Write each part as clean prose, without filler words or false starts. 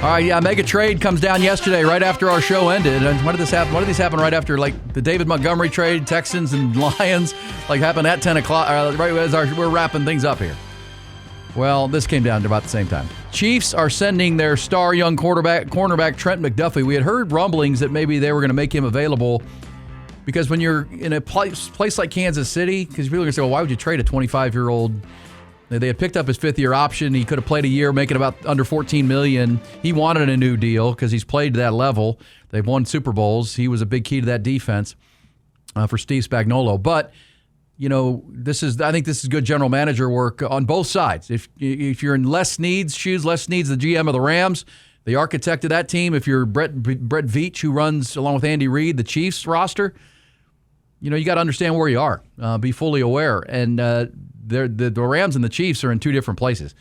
All right, yeah, mega trade comes down yesterday right after our show ended. And when did this happen? When did these happen right after, like, the David Montgomery trade, Texans and Lions, like, happened at 10 o'clock, right as we're wrapping things up here. Well, this came down to about the same time. Chiefs are sending their star young cornerback Trent McDuffie. We had heard rumblings that maybe they were going to make him available because when you're in a place like Kansas City, because people are going to say, well, why would you trade a 25-year-old? They had picked up his fifth-year option. He could have played a year, making about under $14 million. He wanted a new deal because he's played to that level. They've won Super Bowls. He was a big key to that defense for Steve Spagnuolo. But, you know, I think this is good general manager work on both sides. If you're in Les Snead's shoes, Les Snead's the GM of the Rams, the architect of that team. If you're Brett Veach, who runs, along with Andy Reid, the Chiefs roster, you know, you got to understand where you are. Be fully aware. And the Rams and the Chiefs are in two different places.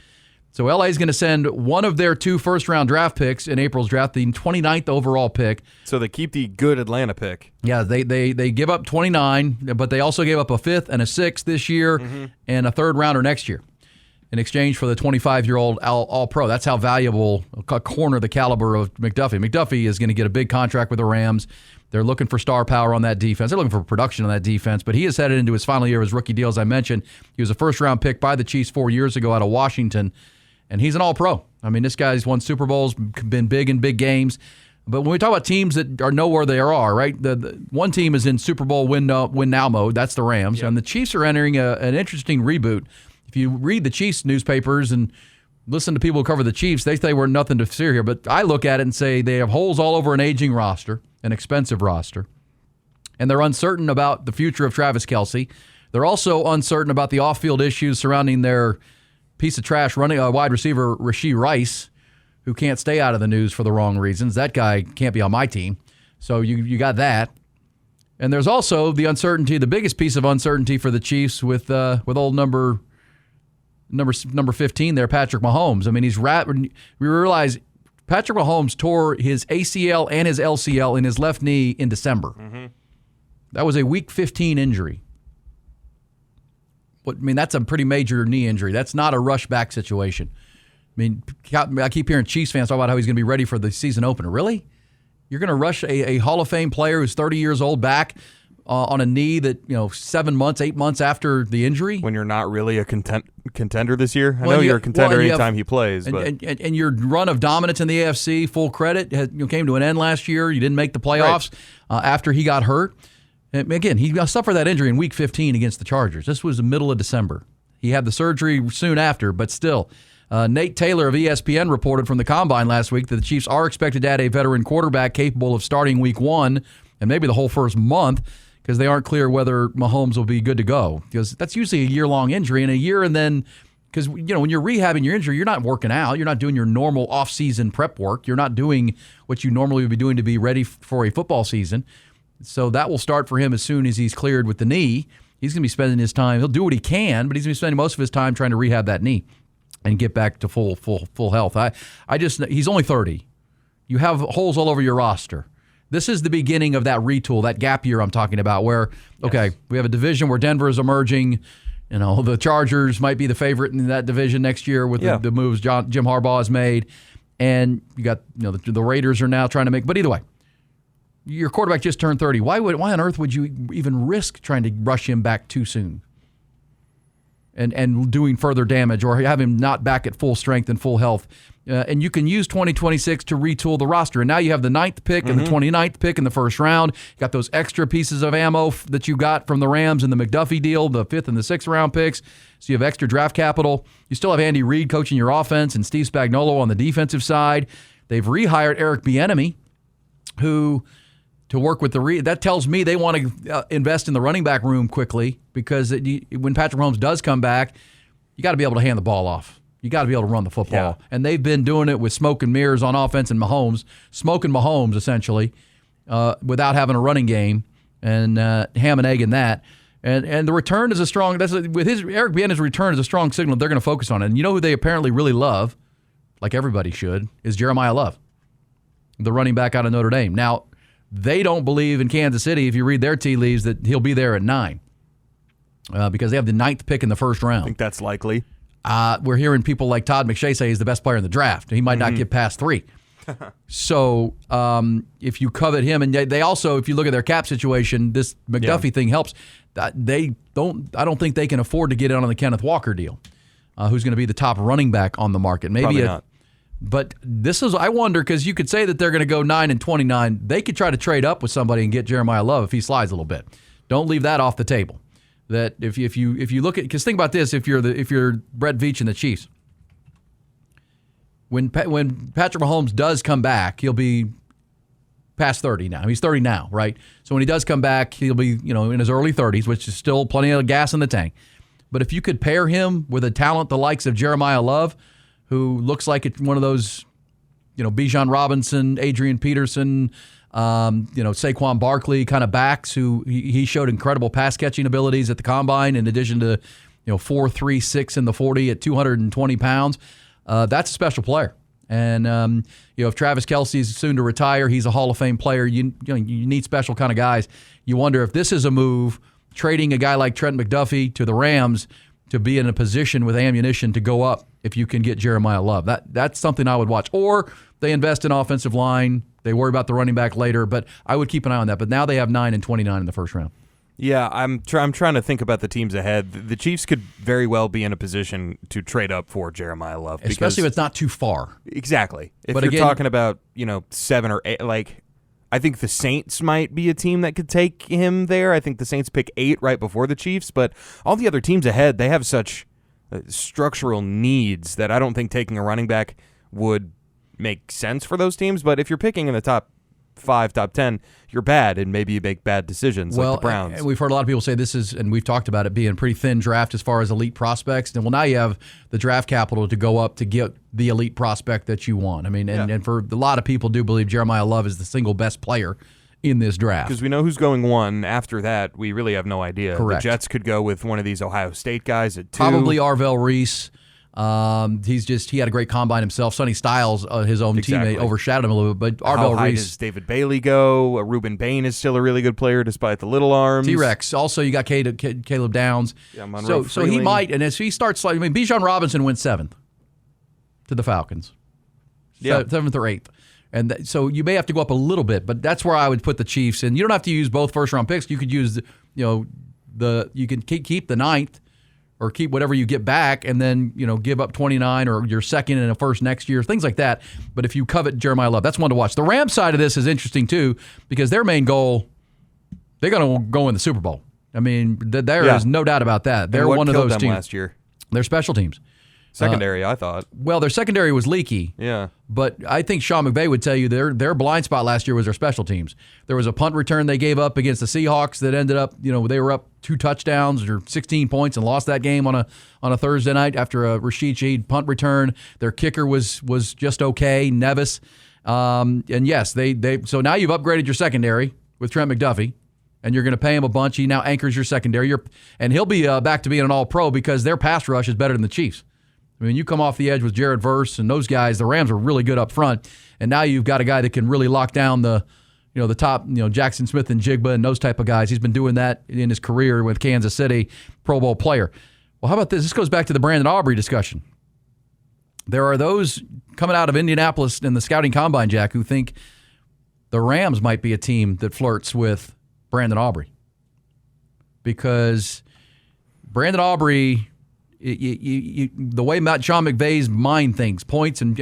So LA is going to send one of their 2 first-round draft picks in April's draft, the 29th overall pick. So they keep the good Atlanta pick. Yeah, they give up 29, but they also gave up a 5th and a 6th this year and a 3rd rounder next year in exchange for the 25-year-old All-Pro. That's how valuable a corner the caliber of McDuffie. McDuffie is going to get a big contract with the Rams. They're looking for star power on that defense. They're looking for production on that defense, but he is headed into his final year of his rookie deal, as I mentioned. He was a first-round pick by the Chiefs 4 years ago out of Washington, and he's an all-pro. I mean, this guy's won Super Bowls, been big in big games. But when we talk about teams that know where they are, right, the one team is in Super Bowl win now mode. That's the Rams. Yep. And the Chiefs are entering an interesting reboot. If you read the Chiefs newspapers and listen to people who cover the Chiefs, they say we're nothing to fear here. But I look at it and say they have holes all over an aging roster, an expensive roster, and they're uncertain about the future of Travis Kelce. They're also uncertain about the off-field issues surrounding their piece of trash running wide receiver Rashee Rice, who can't stay out of the news for the wrong reasons. That guy can't be on my team. So you got that. And there's also the uncertainty, the biggest piece of uncertainty for the Chiefs with old number 15 there, Patrick Mahomes. I mean, we realize Patrick Mahomes tore his ACL and his LCL in his left knee in December. Mm-hmm. That was a week 15 injury. I mean, that's a pretty major knee injury. That's not a rush back situation. I mean, I keep hearing Chiefs fans talk about how he's going to be ready for the season opener. Really? You're going to rush a Hall of Fame player who's 30 years old back on a knee that, 7 months, 8 months after the injury? When you're not really a contender this year? I know you're a contender anytime he plays. And your run of dominance in the AFC, full credit, came to an end last year. You didn't make the playoffs after he got hurt. And again, he suffered that injury in Week 15 against the Chargers. This was the middle of December. He had the surgery soon after, but still. Nate Taylor of ESPN reported from the Combine last week that the Chiefs are expected to add a veteran quarterback capable of starting Week 1 and maybe the whole first month because they aren't clear whether Mahomes will be good to go. Because that's usually a year-long injury, and a year and then because when you're rehabbing your injury, you're not working out. You're not doing your normal off-season prep work. You're not doing what you normally would be doing to be ready for a football season. So that will start for him as soon as he's cleared with the knee. He's going to be spending his time. He'll do what he can, but he's going to be spending most of his time trying to rehab that knee and get back to full health. He's only 30. You have holes all over your roster. This is the beginning of that retool, that gap year I'm talking about, where we have a division where Denver is emerging. The Chargers might be the favorite in that division next year with the moves Jim Harbaugh has made, and you got the Raiders are now trying to make. But either way, your quarterback just turned 30. Why on earth would you even risk trying to rush him back too soon and doing further damage or have him not back at full strength and full health? And you can use 2026 to retool the roster. And now you have the 9th pick and the 29th pick in the first round. You got those extra pieces of ammo that you got from the Rams and the McDuffie deal, the 5th and the 6th round picks. So you have extra draft capital. You still have Andy Reid coaching your offense and Steve Spagnuolo on the defensive side. They've rehired Eric Bieniemy, who to work with that tells me they want to invest in the running back room quickly because when Patrick Mahomes does come back, you got to be able to hand the ball off. You got to be able to run the football. Yeah. And they've been doing it with smoke and mirrors on offense and smoking Mahomes essentially, without having a running game and ham and egg in that. And the return is Eric Bieniemy's return is a strong signal they're going to focus on it. And you know who they apparently really love, like everybody should, is Jeremiah Love, the running back out of Notre Dame. Now, they don't believe in Kansas City, if you read their tea leaves, that he'll be there at 9 because they have the 9th pick in the first round. I think that's likely. We're hearing people like Todd McShay say he's the best player in the draft. He might not get past 3. So if you covet him, and they also, if you look at their cap situation, this McDuffie thing helps. I don't think they can afford to get in on the Kenneth Walker deal, who's going to be the top running back on the market. Maybe Probably not. But this is, I wonder, because you could say that they're going to go 9-29. They could try to trade up with somebody and get Jeremiah Love if he slides a little bit. Don't leave that off the table. That if you look at, because think about this, if you're Brett Veach and the Chiefs, when Patrick Mahomes does come back, he'll be past 30 now. He's 30 now, right? So when he does come back, he'll be in his early 30s, which is still plenty of gas in the tank. But if you could pair him with a talent the likes of Jeremiah Love, who looks like it's one of those, Bijan Robinson, Adrian Peterson, Saquon Barkley kind of backs who he showed incredible pass catching abilities at the combine in addition to 4.36 in the 40 at 220 pounds. That's a special player. And if Travis Kelce's soon to retire, he's a Hall of Fame player. You need special kind of guys. You wonder if this is a move, trading a guy like Trent McDuffie to the Rams to be in a position with ammunition to go up if you can get Jeremiah Love. That's something I would watch. Or they invest in offensive line. They worry about the running back later, but I would keep an eye on that. But now they have 9-29 in the first round. Yeah, I'm trying to think about the teams ahead. The Chiefs could very well be in a position to trade up for Jeremiah Love. Especially if it's not too far. Exactly. If you're talking about, 7 or 8, I think the Saints might be a team that could take him there. I think the Saints pick 8 right before the Chiefs, but all the other teams ahead, they have such structural needs that I don't think taking a running back would make sense for those teams. But if you're picking in the top 5, top 10, you're bad, and maybe you make bad decisions like the Browns. And we've heard a lot of people say this is, and we've talked about it being a pretty thin draft as far as elite prospects. And now you have the draft capital to go up to get the elite prospect that you want. I mean, and for a lot of people do believe Jeremiah Love is the single best player in this draft. Because we know who's going 1. After that, we really have no idea. Correct. The Jets could go with one of these Ohio State guys at 2. Probably Arvell Reese. He had a great combine himself. Sonny Styles, his own teammate, overshadowed him a little bit. But Arvell How high Reese. does David Bailey go? Reuben Bain is still a really good player despite the little arms. T-Rex. Also, you got Caleb Downs. Yeah, Monroe so he might, and as he starts, Bijan Robinson went 7th to the Falcons. Yeah. 7th or 8th. And so you may have to go up a little bit, but that's where I would put the Chiefs. And you don't have to use both first-round picks. You could use, you can keep the 9th or keep whatever you get back and then, give up 29 or your second and a first next year, things like that. But if you covet Jeremiah Love, that's one to watch. The Rams side of this is interesting, too, because their main goal, they're going to go in the Super Bowl. I mean, there is no doubt about that. They're one of those teams. Last year? Their special teams. Secondary, I thought. Well, their secondary was leaky. Yeah. But I think Sean McVay would tell you their blind spot last year was their special teams. There was a punt return they gave up against the Seahawks that ended up, they were up 2 touchdowns or 16 points and lost that game on a Thursday night after a Rashid Shaheed punt return. Their kicker was just okay, Nevis. And yes, so now you've upgraded your secondary with Trent McDuffie, and you're going to pay him a bunch. He now anchors your secondary. And he'll be back to being an all-pro because their pass rush is better than the Chiefs. I mean, you come off the edge with Jared Verse and those guys, the Rams are really good up front. And now you've got a guy that can really lock down the top, Jackson Smith and Jigba and those type of guys. He's been doing that in his career with Kansas City, Pro Bowl player. Well, how about this? This goes back to the Brandon Aubrey discussion. There are those coming out of Indianapolis in the scouting combine, Jack, who think the Rams might be a team that flirts with Brandon Aubrey. Because Brandon Aubrey, the way Sean McVay's mind thinks, points and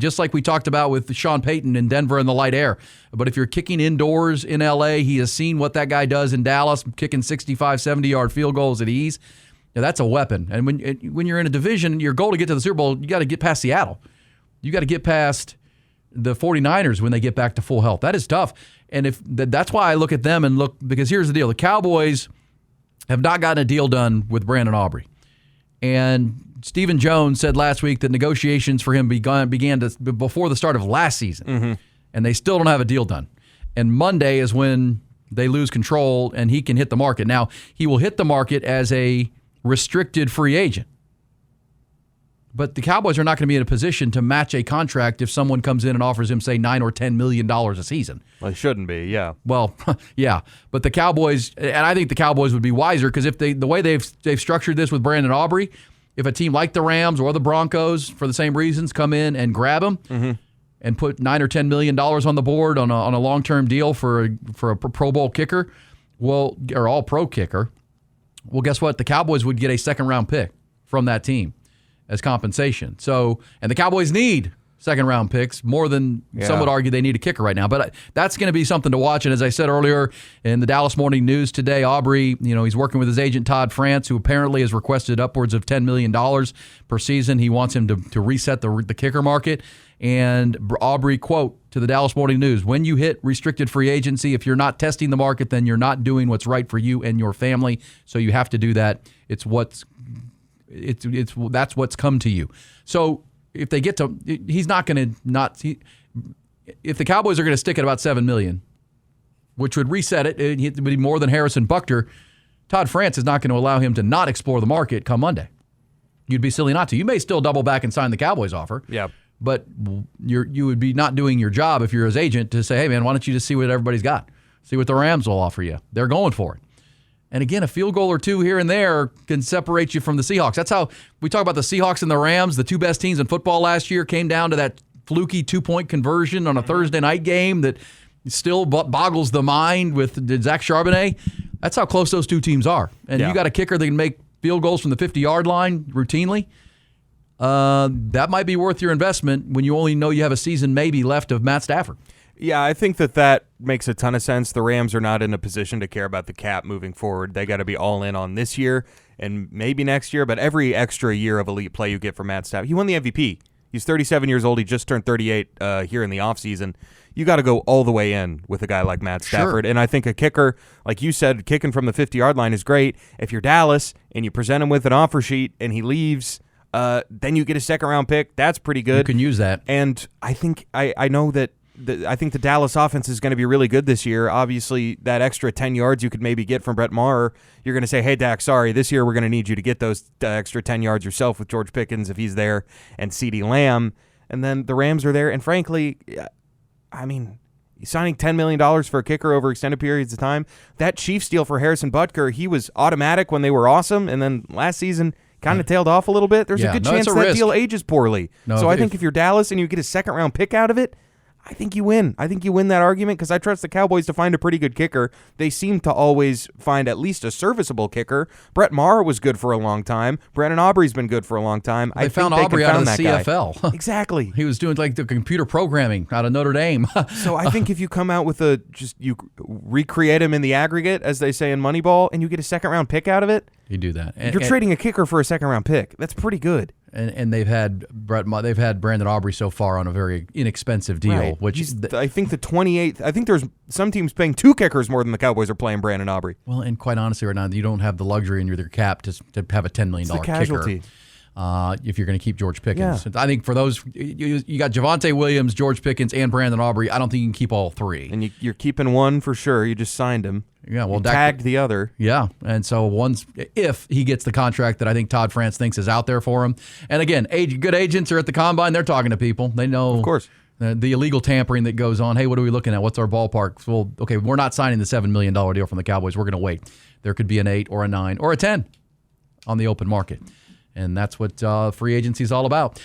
just like we talked about with Sean Payton in Denver in the light air. But if you're kicking indoors in L.A., he has seen what that guy does in Dallas, kicking 65, 70-yard field goals at ease. Now, that's a weapon. And when you're in a division, your goal to get to the Super Bowl, you got to get past Seattle. You got to get past the 49ers when they get back to full health. That is tough. And that's why I look at them because here's the deal. The Cowboys have not gotten a deal done with Brandon Aubrey. And Stephen Jones said last week that negotiations for him began before the start of last season, and they still don't have a deal done. And Monday is when they lose control, and he can hit the market. Now, he will hit the market as a restricted free agent. But the Cowboys are not going to be in a position to match a contract if someone comes in and offers him, say, $9 or $10 million a season. Well, it shouldn't be, yeah. Well, yeah. But the Cowboys, and I think the Cowboys would be wiser because if the way they've structured this with Brandon Aubrey, if a team like the Rams or the Broncos, for the same reasons, come in and grab him, and put $9 or $10 million on the board on a long-term deal for a Pro Bowl kicker, well, or all-pro kicker, well, guess what? The Cowboys would get a second-round pick from that team as compensation. So, and the Cowboys need second-round picks more than some would argue they need a kicker right now. But that's going to be something to watch. And as I said earlier in the Dallas Morning News today, Aubrey, he's working with his agent Todd France, who apparently has requested upwards of $10 million per season. He wants him to reset the kicker market. And Aubrey, quote, to the Dallas Morning News, when you hit restricted free agency, if you're not testing the market, then you're not doing what's right for you and your family. So you have to do that. That's what's come to you. So if they get to, he's not going to if the Cowboys are going to stick at about $7 million, which would reset it would be more than Harrison Butker, Todd France is not going to allow him to not explore the market come Monday. You'd be silly not to. You may still double back and sign the Cowboys offer. Yeah. But you would be not doing your job if you're his agent to say, hey, man, why don't you just see what everybody's got? See what the Rams will offer you. They're going for it. And again, a field goal or two here and there can separate you from the Seahawks. That's how we talk about the Seahawks and the Rams. The two best teams in football last year came down to that fluky 2-point conversion on a Thursday night game that still boggles the mind with Zach Charbonnet. That's how close those two teams are. And you got a kicker that can make field goals from the 50-yard line routinely. That might be worth your investment when you only know you have a season maybe left of Matt Stafford. Yeah, I think that makes a ton of sense. The Rams are not in a position to care about the cap moving forward. They got to be all in on this year and maybe next year, but every extra year of elite play you get from Matt Stafford. He won the MVP. He's 37 years old. He just turned 38 here in the offseason. You got to go all the way in with a guy like Matt Stafford. Sure. And I think a kicker, like you said, kicking from the 50-yard line is great. If you're Dallas and you present him with an offer sheet and he leaves, then you get a second-round pick. That's pretty good. You can use that. And I think I know that I think the Dallas offense is going to be really good this year. Obviously, that extra 10 yards you could maybe get from Brett Maher, you're going to say, hey, Dak, sorry, this year we're going to need you to get those extra 10 yards yourself with George Pickens if he's there and CeeDee Lamb. And then the Rams are there. And frankly, I mean, signing $10 million for a kicker over extended periods of time, that Chiefs deal for Harrison Butker, he was automatic when they were awesome. And then last season kind of tailed off a little bit. There's a good chance that deal ages poorly. So I think if you're Dallas and you get a second-round pick out of it, I think you win. I think you win that argument because I trust the Cowboys to find a pretty good kicker. They seem to always find at least a serviceable kicker. Brett Maher was good for a long time. Brandon Aubrey's been good for a long time. They found Aubrey out of the CFL. Exactly. He was doing like the computer programming out of Notre Dame. So I think if you come out with you recreate him in the aggregate, as they say in Moneyball, and you get a second-round pick out of it, you do that. You're trading a kicker for a second-round pick. That's pretty good. And they've had Brandon Aubrey so far on a very inexpensive deal, right. Which I think the 28th. I think there's some teams paying two kickers more than the Cowboys are playing Brandon Aubrey. Well, and quite honestly, right now you don't have the luxury in your cap to have a $10 million kicker. If you're going to keep George Pickens, I think for those you got Javonte Williams, George Pickens, and Brandon Aubrey. I don't think you can keep all three. And you're keeping one for sure. You just signed him. Yeah, well, tagged the other. Yeah, and so if he gets the contract that I think Todd France thinks is out there for him, and again, good agents are at the combine. They're talking to people. They know, of course, the illegal tampering that goes on. Hey, what are we looking at? What's our ballpark? Well, okay, we're not signing the $7 million deal from the Cowboys. We're going to wait. There could be an 8 or a 9 or a 10 on the open market. And that's what free agency is all about.